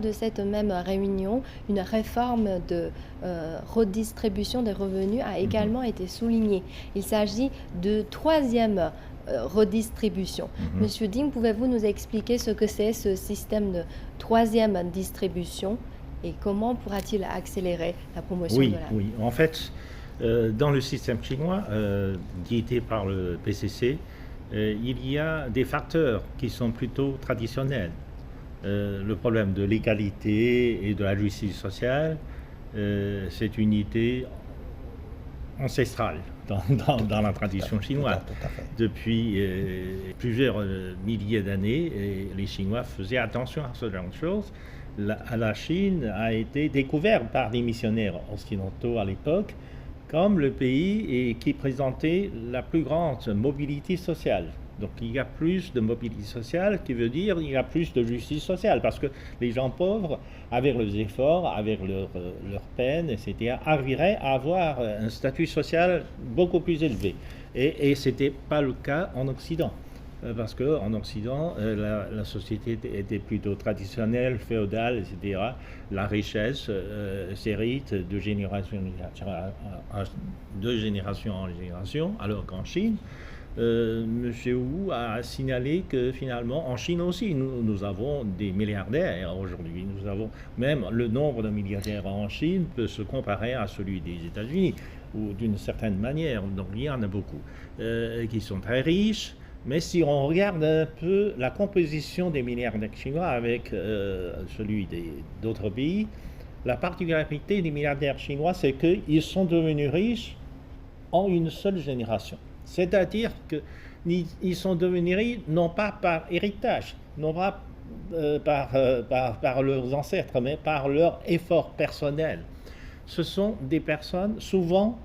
de cette même réunion, une réforme de redistribution des revenus a également été soulignée. Il s'agit de troisième redistribution. Monsieur Ding, pouvez-vous nous expliquer ce que c'est ce système de troisième distribution et comment pourra-t-il accélérer la promotion de la... Oui. En fait, dans le système chinois, guidé par le PCC, il y a des facteurs qui sont plutôt traditionnels. Le problème de l'égalité et de la justice sociale, c'est une idée ancestrale dans la tradition chinoise. Depuis plusieurs milliers d'années, les Chinois faisaient attention à ce genre de choses. La Chine a été découverte par des missionnaires occidentaux à l'époque comme le pays qui présentait la plus grande mobilité sociale. Donc il y a plus de mobilité sociale qui veut dire il y a plus de justice sociale parce que les gens pauvres, avec leurs efforts, avec leurs peines, etc., arriveraient à avoir un statut social beaucoup plus élevé. Et ce n'était pas le cas en Occident. Parce qu'en Occident, la société était plutôt traditionnelle, féodale, etc. La richesse s'hérite de génération en génération, alors qu'en Chine, M. Wu a signalé que finalement, en Chine aussi, nous avons des milliardaires aujourd'hui. Nous avons même le nombre de milliardaires en Chine peut se comparer à celui des États-Unis, ou d'une certaine manière. Donc il y en a beaucoup qui sont très riches. Mais si on regarde un peu la composition des milliardaires chinois avec celui d'autres pays, la particularité des milliardaires chinois, c'est qu'ils sont devenus riches en une seule génération. C'est-à-dire qu'ils sont devenus riches non pas par héritage, non pas par leurs ancêtres, mais par leur effort personnel. Ce sont des personnes souvent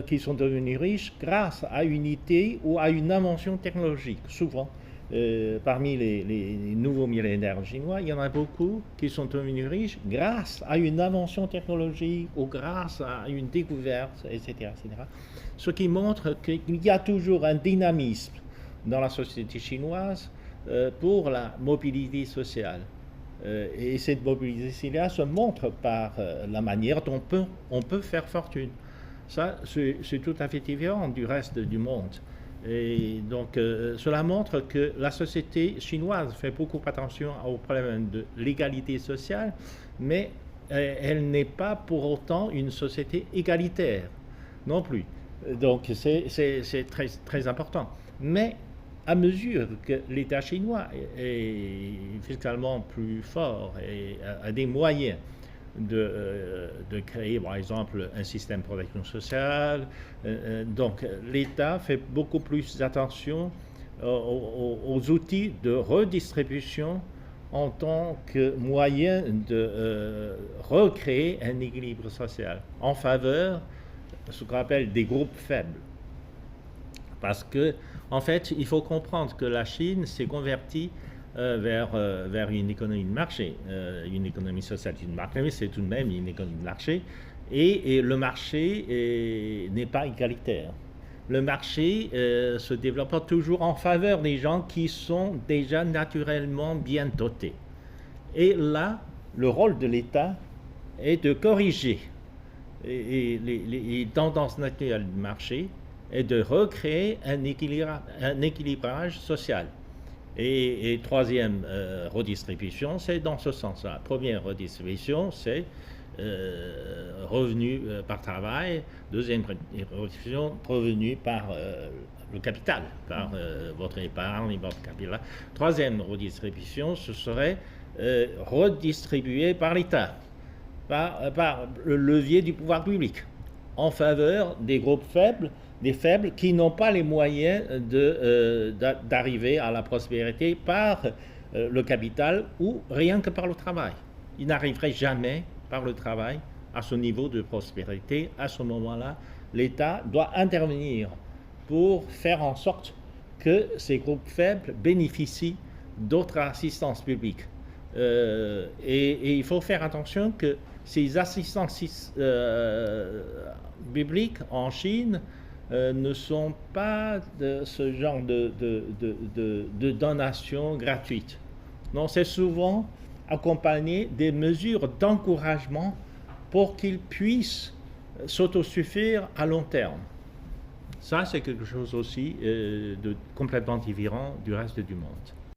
qui sont devenus riches grâce à une idée ou à une invention technologique. Souvent, parmi les nouveaux millénaires chinois, il y en a beaucoup qui sont devenus riches grâce à une invention technologique ou grâce à une découverte, etc. etc. Ce qui montre qu'il y a toujours un dynamisme dans la société chinoise pour la mobilité sociale. Et cette mobilité-là se montre par la manière dont on peut faire fortune. Ça, c'est tout à fait différent du reste du monde. Et donc, cela montre que la société chinoise fait beaucoup attention au problème de l'égalité sociale, mais elle n'est pas pour autant une société égalitaire non plus. Donc, c'est très, très important. Mais à mesure que l'État chinois est fiscalement plus fort et a des moyens de créer, par exemple, un système de protection sociale. Donc, l'État fait beaucoup plus attention aux outils de redistribution en tant que moyen de recréer un équilibre social en faveur de ce qu'on appelle des groupes faibles. Parce que, en fait, il faut comprendre que la Chine s'est convertie vers une économie de marché. Une économie sociale de marché, mais c'est tout de même une économie de marché. Et le marché n'est pas égalitaire. Le marché se développe toujours en faveur des gens qui sont déjà naturellement bien dotés. Et là, le rôle de l'État est de corriger les tendances naturelles du marché et de recréer un équilibrage social. Et troisième redistribution, c'est dans ce sens-là. Première redistribution, c'est revenu par travail. Deuxième redistribution, revenu par le capital, par votre épargne, votre capital. Troisième redistribution, ce serait redistribué par l'État, par le levier du pouvoir public, en faveur des groupes faibles, des faibles qui n'ont pas les moyens d'arriver à la prospérité par le capital ou rien que par le travail. Ils n'arriveraient jamais par le travail à ce niveau de prospérité. À ce moment-là, l'État doit intervenir pour faire en sorte que ces groupes faibles bénéficient d'autres assistances publiques. Et il faut faire attention que ces assistances publiques en Chine ne sont pas de ce genre de donation gratuite. Non, c'est souvent accompagner des mesures d'encouragement pour qu'ils puissent s'autosuffire à long terme. Ça, c'est quelque chose aussi de complètement différent du reste du monde.